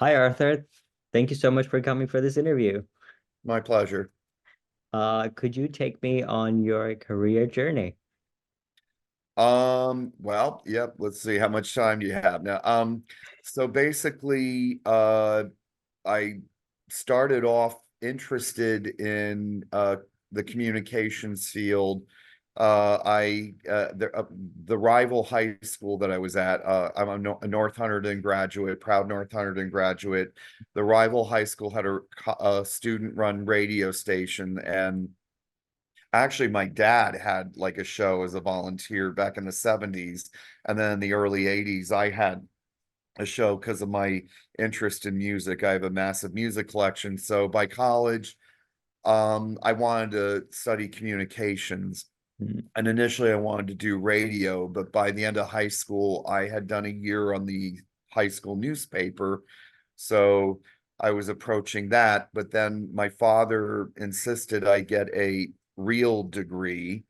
Hi, Arthur. Thank you so much for coming for this interview. My pleasure. Could you take me on your career journey? Well, yep, let's see, how much time do you have now? So basically, I started off interested in the communications field. The rival high school that I was at, I'm a North Hunterdon graduate, proud North Hunterdon graduate. The rival high school had a student-run radio station, and actually my dad had like a show as a volunteer back in the 70s, and then in the early 80s I had a show because of my interest in music. I have a massive music collection. So by college, I wanted to study communications, Hmm. and initially I wanted to do radio, but by the end of high school I had done a year on the high school newspaper. So I was approaching that, but then my father insisted I get a real degree.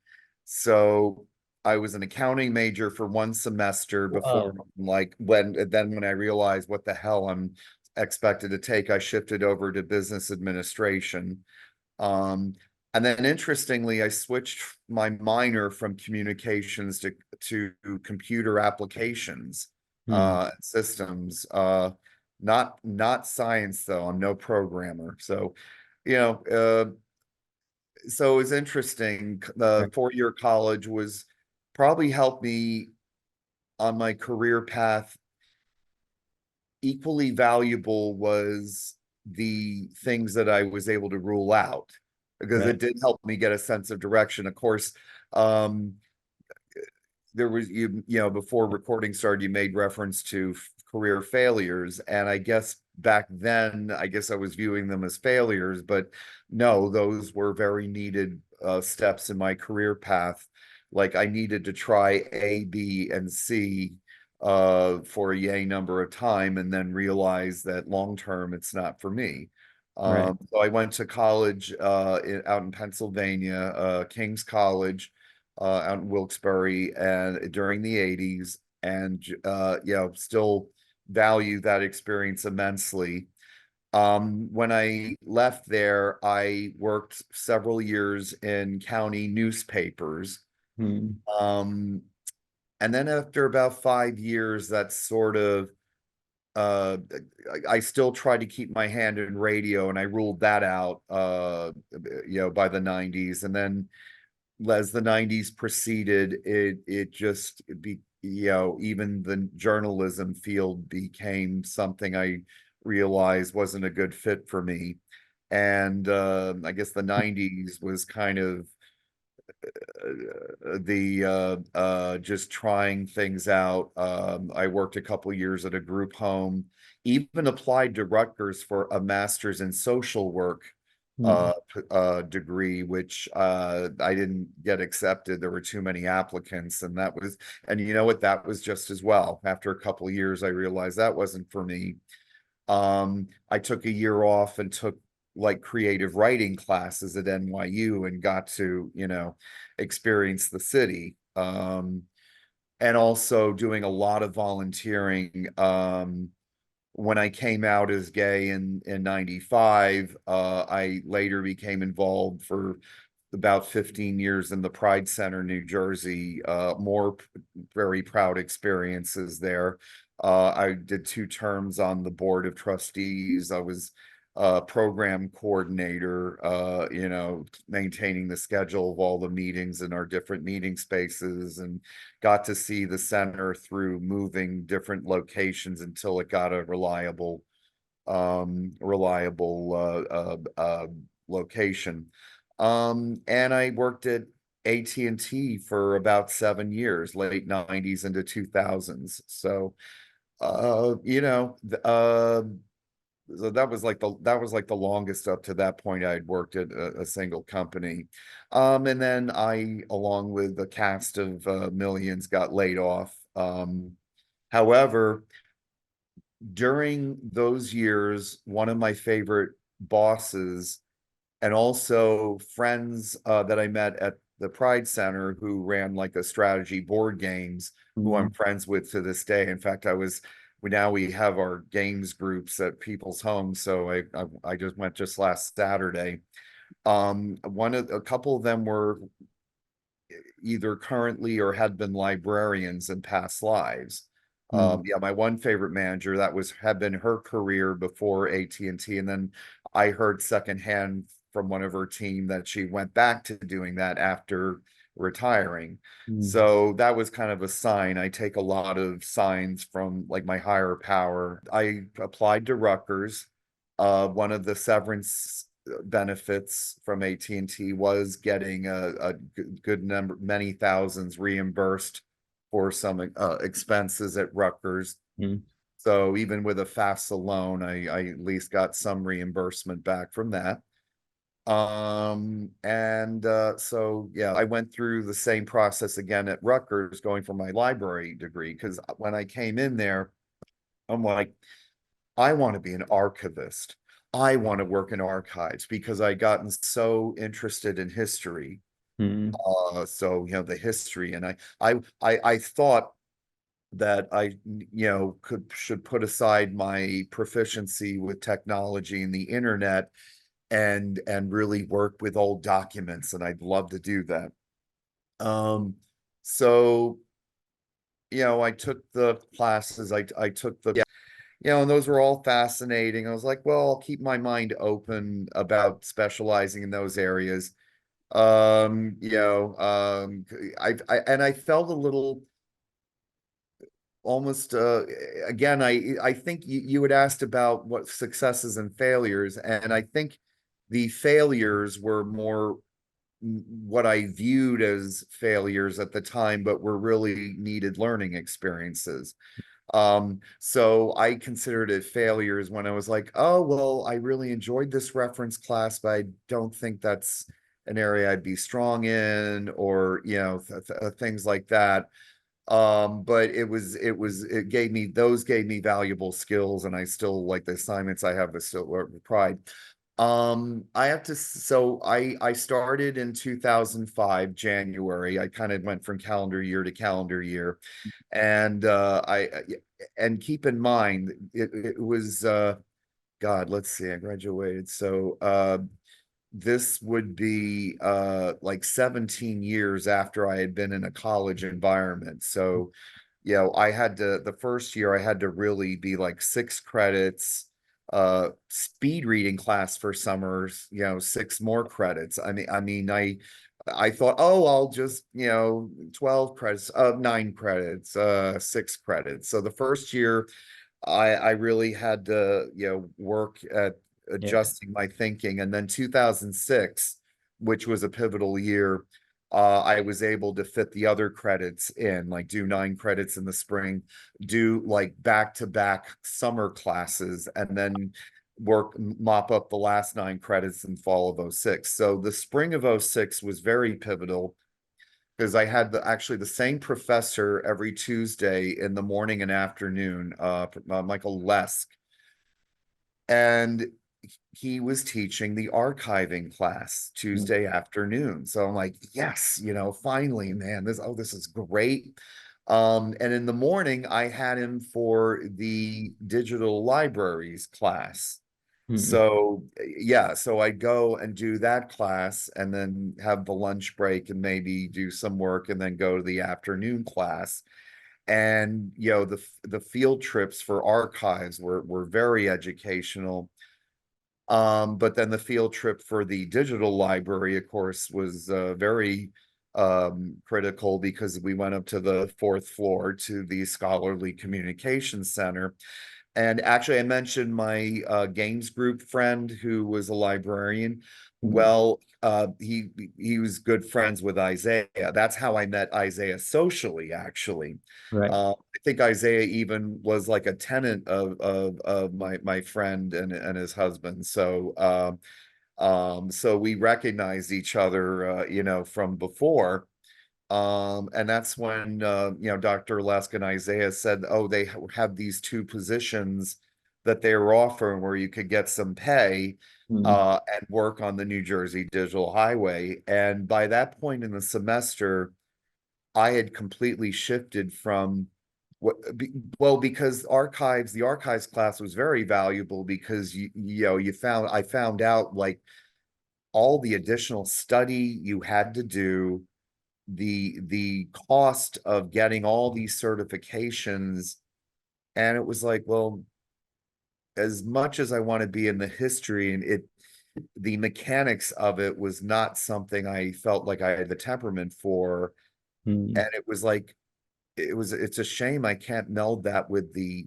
So I was an accounting major for one semester before, Wow. like, when I realized what the hell I'm expected to take, I shifted over to business administration. Um, and then interestingly, I switched my minor from communications to computer applications, Hmm. systems. Not science though. I'm no programmer. So, you know, so it was interesting. The Right. 4-year college was probably helped me on my career path. Equally valuable was the things that I was able to rule out, because it Right. did help me get a sense of direction. Of course, um, there was before recording started, you made reference to career failures, and I guess back then, I guess I was viewing them as failures, but no, those were very needed steps in my career path. Like I needed to try A, B, and C for a yay number of time, and then realize that long term it's not for me. Right. So I went to college out in Pennsylvania, King's College, out in Wilkes-Barre, and during the 80s, and still value that experience immensely. When I left there, I worked several years in county newspapers. Hmm. Um, and then after about 5 years, that sort of uh I still tried to keep my hand in radio, and I ruled that out by the 90s. And then as the 90s proceeded, it just even the journalism field became something I realized wasn't a good fit for me. And I guess the 90s was kind of the just trying things out. I worked a couple years at a group home, even applied to Rutgers for a master's in social work Hmm. degree, which I didn't get accepted. There were too many applicants, and you know what, that was just as well. After a couple of years, I realized that wasn't for me. I took a year off and took like creative writing classes at NYU, and got to, experience the city. And also doing a lot of volunteering. When I came out as gay in 95, I later became involved for about 15 years in the Pride Center, New Jersey. More very proud experiences there. I did 2 terms on the board of trustees. I was program coordinator, maintaining the schedule of all the meetings in our different meeting spaces, and got to see the center through moving different locations until it got a reliable location. And I worked at AT&T for about 7 years, late 90s into 2000s. So, so that was like the longest up to that point I'd worked at a single company. And then I, along with the cast of millions, got laid off. However, during those years, one of my favorite bosses, and also friends that I met at the Pride Center, who ran like a strategy board games, who I'm Hmm. friends with to this day. In fact, I was we have our games groups at people's homes. So I just went just last Saturday. A couple of them were either currently or had been librarians in past lives. Mm, Yeah, my one favorite manager, that was had been her career before AT&T, and then I heard secondhand from one of her team that she went back to doing that after retiring. mm, So that was kind of a sign. I take a lot of signs from like my higher power. I applied to Rutgers. One of the severance benefits from AT&T was getting a good number, many thousands reimbursed for some expenses at Rutgers. mm, So even with a FAFSA loan, I at least got some reimbursement back from that. And so yeah, I went through the same process again at Rutgers going for my library degree, because when I came in there, I'm like, I want to be an archivist. I want to work in archives because I gotten so interested in history. mm, So the history, and I thought that I could should put aside my proficiency with technology and the internet and really work with old documents, and I'd love to do that. Um, so I took the classes, I took the and those were all fascinating. I was like, well, I'll keep my mind open about specializing in those areas. I felt a little almost again, I think you had asked about what successes and failures, and I think the failures were more what I viewed as failures at the time, but were really needed learning experiences. So I considered it failures when I was like, oh, well, I really enjoyed this reference class, but I don't think that's an area I'd be strong in, or, things like that. But it gave me valuable skills, and I still like the assignments I have, still with pride. I have to, so I started in 2005, January. I kind of went from calendar year to calendar year. And and keep in mind, it was God, let's see, I graduated. So this would be like 17 years after I had been in a college environment. So, I had to, the first year I had to really be like 6 credits, speed reading class for summers, 6 more credits. I thought, oh, I'll just, 12 credits, 9 credits, 6 credits. So the first year I really had to, work at yeah. adjusting my thinking. And then 2006, which was a pivotal year, I was able to fit the other credits in, like do 9 credits in the spring, do like back-to-back summer classes, and then mop up the last 9 credits in fall of '06. So the spring of '06 was very pivotal because I had actually the same professor every Tuesday in the morning and afternoon, Michael Lesk, and he was teaching the archiving class Mm, Tuesday afternoon. So I'm like, yes, finally, man, this is great. And in the morning, I had him for the digital libraries class. mm, So yeah, so I'd go and do that class and then have the lunch break and maybe do some work and then go to the afternoon class. And the field trips for archives were very educational. But then the field trip for the digital library, of course, was very critical, because we went up to the 4th floor to the Scholarly Communications Center. And actually, I mentioned my games group friend who was a librarian. mm. Well, he was good friends with Isaiah. That's how I met Isaiah socially, actually. Right. I think Isaiah even was like a tenant of my friend and his husband. So we recognized each other, from before. And that's when Dr. Lesk and Isaiah said, oh, they have these 2 positions that they were offering where you could get some pay Mm, and work on the New Jersey Digital Highway. And by that point in the semester, I had completely shifted from Well, because the archives class was very valuable because I found out like all the additional study you had to do, the cost of getting all these certifications, and it was like, well, as much as I want to be in the history and the mechanics of it was not something I felt like I had the temperament for. Mm, And it was like, it's a shame I can't meld that with the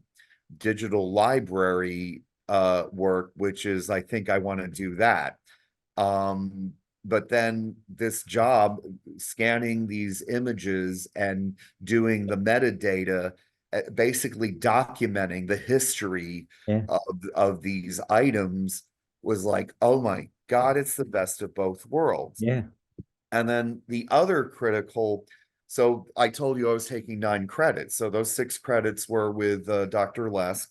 digital library work, which is, I think I want to do that. Um, but then this job scanning these images and doing the metadata, basically documenting the history yeah, of these items, was like, oh my God, it's the best of both worlds. yeah. And then the other critical, so I told you I was taking 9 credits. So those 6 credits were with Dr. Les.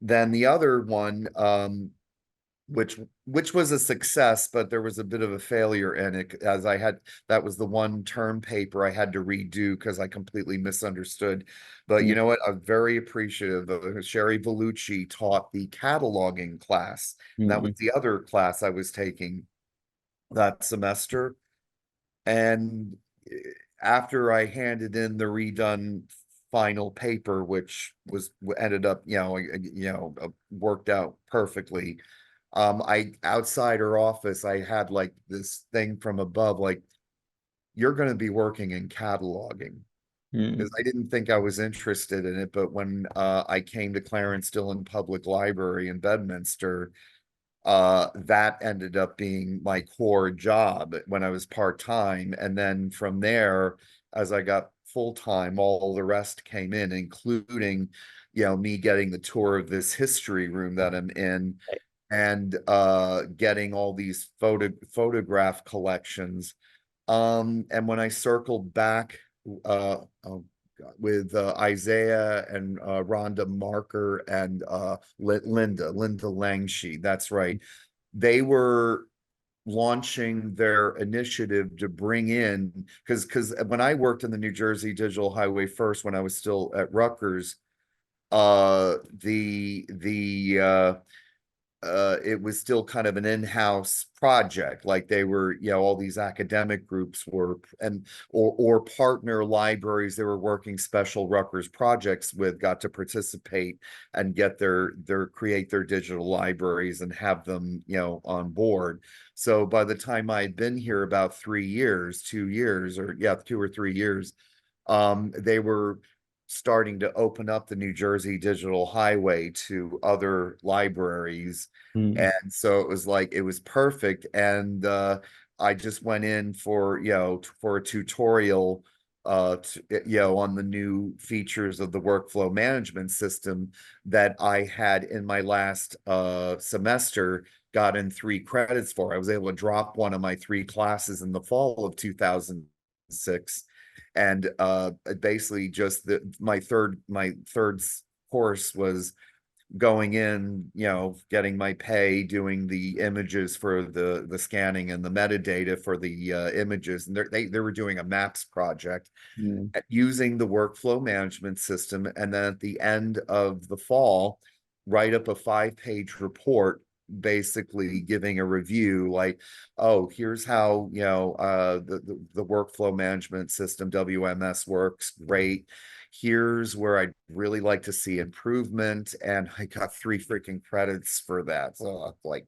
Then the other one, which was a success, but there was a bit of a failure in it, as that was the one term paper I had to redo because I completely misunderstood. But you Mm, know what? I'm very appreciative of Sherry Vellucci taught the cataloging class. And that was mm, the other class I was taking that semester. And after I handed in the redone final paper, which was ended up, worked out perfectly. I outside her office, I had like this thing from above, like, you're going to be working in cataloging. Because mm, I didn't think I was interested in it, but when I came to Clarence Dillon Public Library in Bedminster, that ended up being my core job when I was part-time. And then from there, as I got full-time, all the rest came in, including, me getting the tour of this history room that I'm in, right. and getting all these photograph collections. And when I circled back, oh God, with Isaiah and Rhonda Marker and Linda Langshe, that's right. They were launching their initiative to bring in, because when I worked in the New Jersey Digital Highway first, when I was still at Rutgers, it was still kind of an in-house project. Like they were, all these academic groups were, and or partner libraries they were working special Rutgers projects with, got to participate and get their create their digital libraries and have them, on board. So by the time I had been here about 3 years, 2 years, or yeah, 2 or 3 years, they were starting to open up the New Jersey Digital Highway to other libraries. Mm, And so it was like, it was perfect. And I just went in for, for a tutorial, on the new features of the workflow management system that I had in my last semester, got in 3 credits for. I was able to drop one of my 3 classes in the fall of 2006, and basically just my third course was going in, getting my pay, doing the images for the scanning and the metadata for the images. And they were doing a maps project mm, using the workflow management system. And then at the end of the fall, write up a 5-page report, basically giving a review, like, oh, here's how, the workflow management system, WMS, works great. Here's where I'd really like to see improvement. And I got 3 freaking credits for that. So I'm like,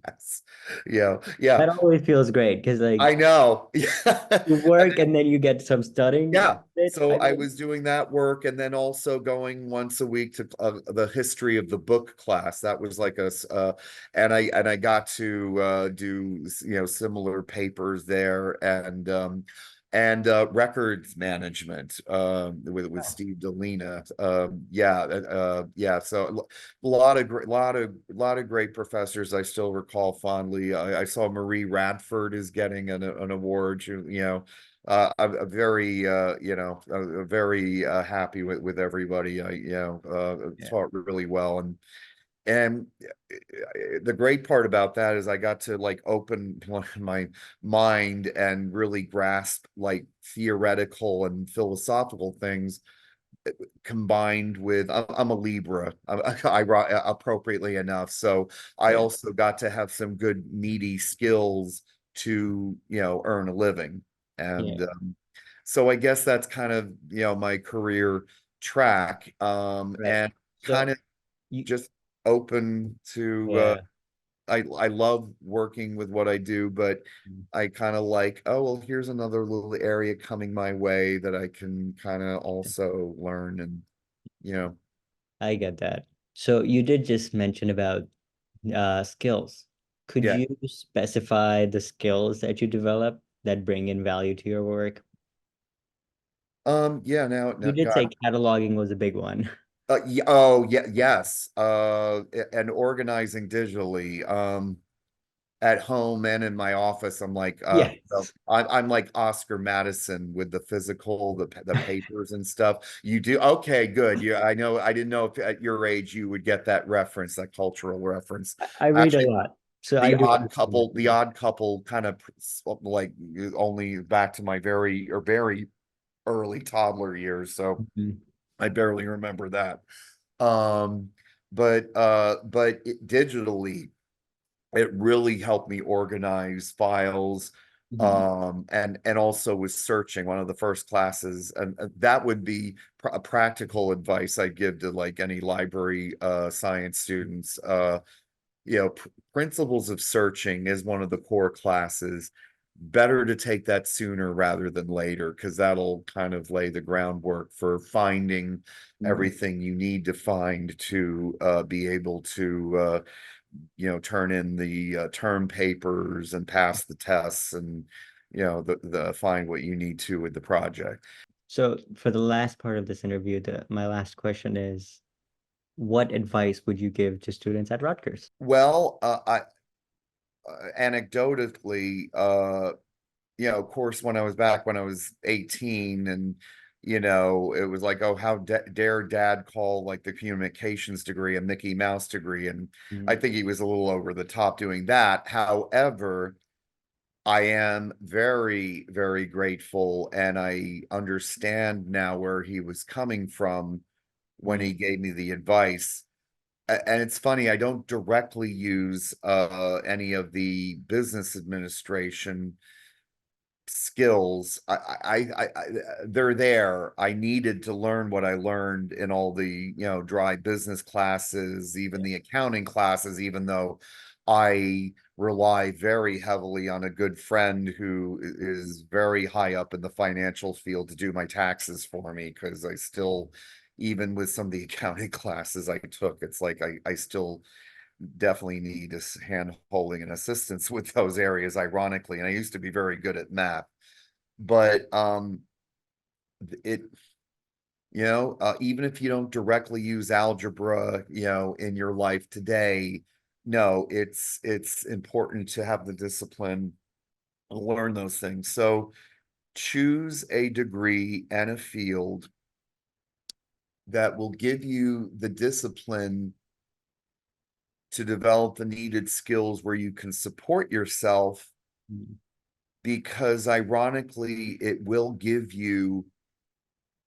yes, yeah, that always feels great because I like know. you And work and then you get some studying yeah. it. So I I mean, was doing that work, and then also going once a week to the history of the book class. That was like and I got to do, similar papers there, and records management with Steve Delina. Yeah. So a lot of great professors I still recall fondly. I saw Marie Radford is getting an award. I'm very, very happy with everybody. yeah, Taught really well, and the great part about that is I got to like open my mind and really grasp like theoretical and philosophical things combined with I'm a Libra, appropriately enough. So I Yeah, also got to have some good meaty skills to, earn a living. yeah, And so I guess that's kind of, my career track. right. And kind So of you, just open to yeah, I love working with what I do, but mm, I kind of like, oh, well, here's another little area coming my way that I can kind of also learn and, you know, I get that. So you did just mention about skills. Could yeah. you specify the skills that you develop that bring in value to your work? Yeah, now, You no, did God, say cataloging was a big one. oh, yeah, yes, and organizing digitally, at home and in my office, I'm like, Yes. I'm like Oscar Madison with the physical, the papers and stuff. You do okay, good. Yeah, I know. I didn't know if at your age you would get that reference, that cultural reference. I read a Actually, lot, so I do understand what you The mean. Odd Couple, kind of like only back to my very early toddler years, so Mhm, I barely remember that. Um, but digitally it really helped me organize files, mhm, and also with searching, one of the first classes, and that would be a practical advice I'd give to like any library science students. Principles of searching is one of the core classes. Better to take that sooner rather than later, because that'll kind of lay the groundwork for finding mhm. everything you need to find to be able to turn in the term papers and pass the tests, and the find what you need to with the project. So for the last part of this interview, my last question is, what advice would you give to students at Rutgers? Well, I anecdotally, of course, when I was 18, and it was like, oh, how dare dad call like the communications degree a Mickey Mouse degree, and I Mhm, think he was a little over the top doing that. However, I am very, very grateful, and I understand now where he was coming from when mhm, he gave me the advice. And it's funny, I don't directly use any of the business administration skills. They're there. I needed to learn what I learned in all the, dry business classes, even yeah, the accounting classes, even though I rely very heavily on a good friend who is very high up in the financial field to do my taxes for me, because I still, even with some of the accounting classes I took, it's like I still definitely need hand holding and assistance with those areas, ironically. And I used to be very good at math, but it even if you don't directly use algebra, in your life today, no, it's important to have the discipline to learn those things. So choose a degree and a field that will give you the discipline to develop the needed skills where you can support yourself, mhm, because ironically it will give you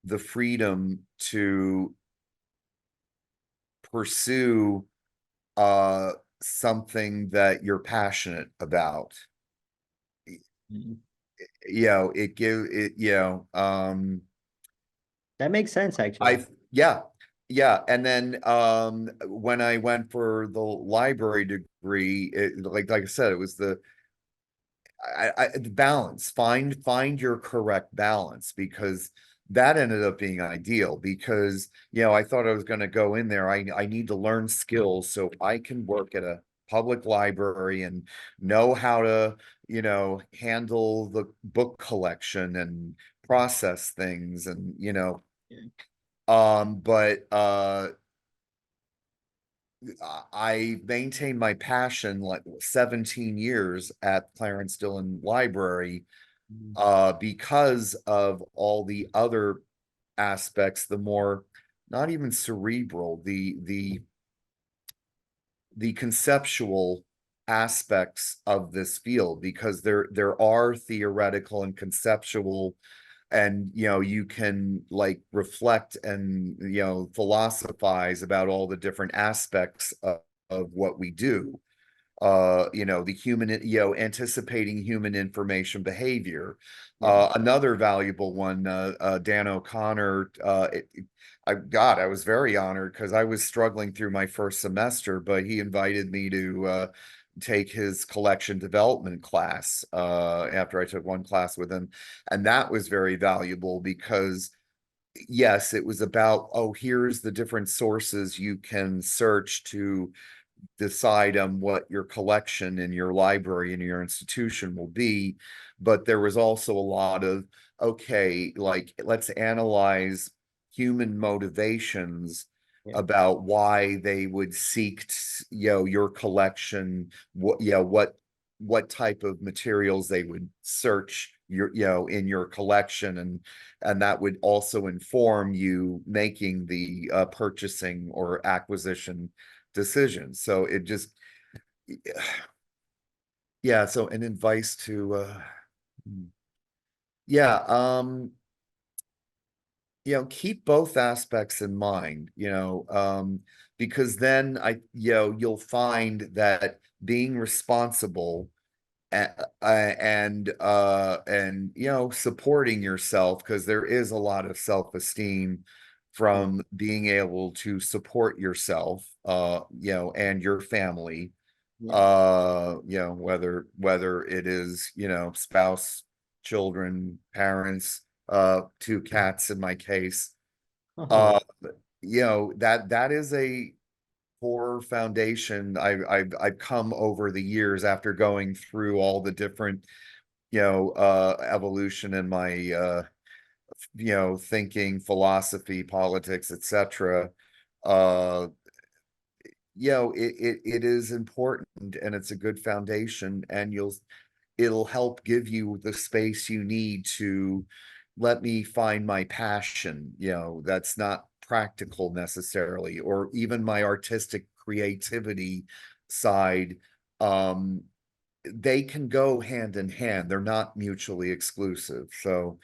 the freedom to pursue uh something that you're passionate about. mhm. It give it That makes sense, actually. I yeah, yeah. And then when I went for the library degree, like I said, it was the balance. Find your correct balance, because that ended up being ideal, because I thought I was going to go in there. I need to learn skills so I can work at a public library and know how to handle the book collection and process things, and Yeah. but I maintained my passion like 17 years at Clarence Dillon Library, Mhm, because of all the other aspects, the more, not even cerebral, the conceptual aspects of this field, because there are theoretical and conceptual and you can like reflect and philosophize about all the different aspects of what we do. The human, anticipating human information behavior. Yeah. Another valuable one, Dan O'Connor, I was very honored because I was struggling through my first semester, but he invited me to take his collection development class after I took one class with him. And that was very valuable because yes, it was about, oh, here's the different sources you can search to decide on what your collection in your library and your institution will be. But there was also a lot of, okay, like let's analyze human motivations Yeah. about why they would seek, your collection, what type of materials they would search in your collection, and that would also inform you making the purchasing or acquisition decisions. So it just, yeah. So an advice to, yeah, keep both aspects in mind, because then you'll find that being responsible and supporting yourself, because there is a lot of self-esteem Yeah. from being able to support yourself, and your family, Yeah. whether it is, spouse, children, parents, two cats in my case. Oh, uh that is a core foundation I've come over the years after going through all the different, evolution in my thinking, philosophy, politics, etc. uh it is important, and it's a good foundation, and it'll help give you the space you need to let me find my passion, that's not practical necessarily, or even my artistic creativity side. um they can go hand in hand, they're not mutually exclusive. So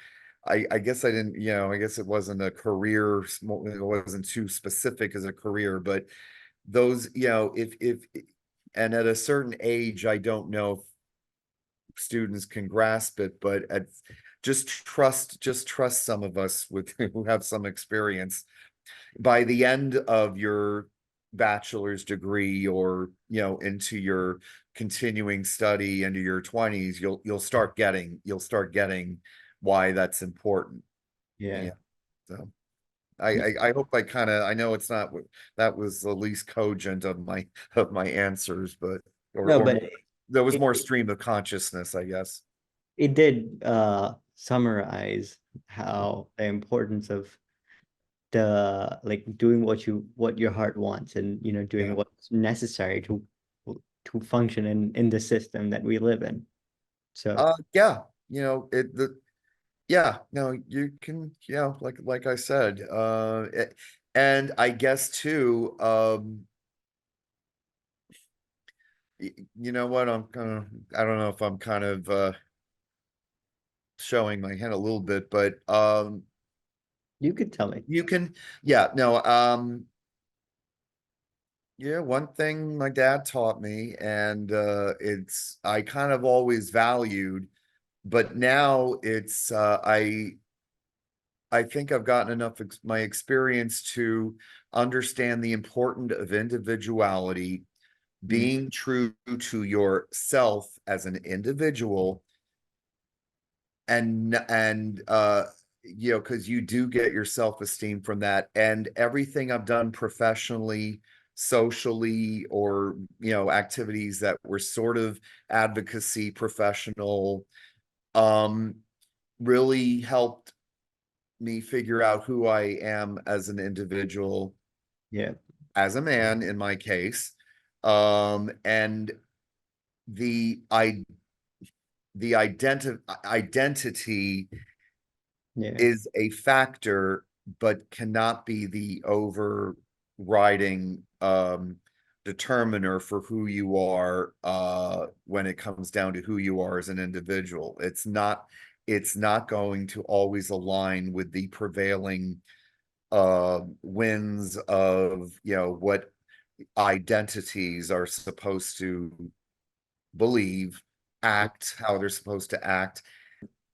I guess I didn't, I guess it wasn't a career, it wasn't too specific as a career, but those, if and at a certain age, I don't know if students can grasp it, but just trust some of us with who have some experience. By the end of your bachelor's degree, or into your continuing study into your 20s, you'll start getting why that's important. yeah. Yeah. So I hope I know it's not that was the least cogent of my answers, but or No, or but more, there was it more stream of consciousness, I guess. it did summarize how the importance of the like doing what your heart wants, and doing Yeah. what's necessary to function in the system that we live in. So Yeah, yeah, no, you can, like I said, and I guess too, you know what, I don't know if I'm kind of showing my hand a little bit, but you could tell me. you can, yeah, no, yeah, one thing my dad taught me, and it's I kind of always valued, but now it's I think I've gotten enough my experience to understand the importance of individuality, Mm, being true to yourself as an individual, and because you do get your self-esteem from that, and everything I've done professionally, socially, or activities that were sort of advocacy professional, um really helped me figure out who I am as an individual, yeah, as a man in my case. And the I the identity yeah, is a factor, but cannot be the overriding determiner for who you are when it comes down to who you are as an individual. it's not going to always align with the prevailing winds of, what identities are supposed to believe, act, how they're supposed to act.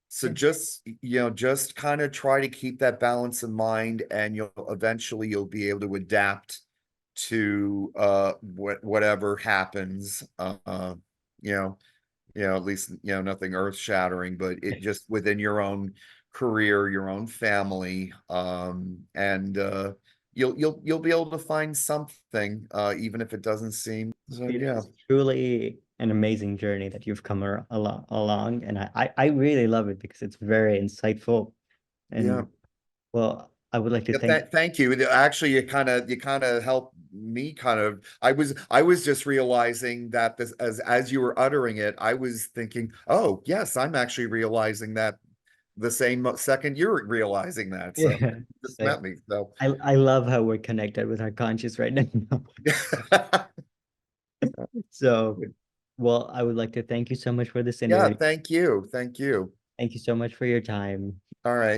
So just, just kind of try to keep that balance in mind, and you'll be able to adapt to whatever happens. You know, at least, nothing earth shattering, but it just within your own career, your own family, and you'll be able to find something, even if it doesn't seem. So It yeah, is truly an amazing journey that you've come along, and I really love it because it's very insightful. yeah. And well, I would like to Yeah, thank thank you. Actually, you kind of helped me kind of. I was just realizing that this, as you were uttering it, I was thinking, oh yes, I'm actually realizing that the same second you're realizing that. So yeah. you just So met me. So I love how we're connected with our conscious right now. So, well, I would like to thank you so much for this yeah, interview. thank you. Thank you. Thank you so much for your time. All right.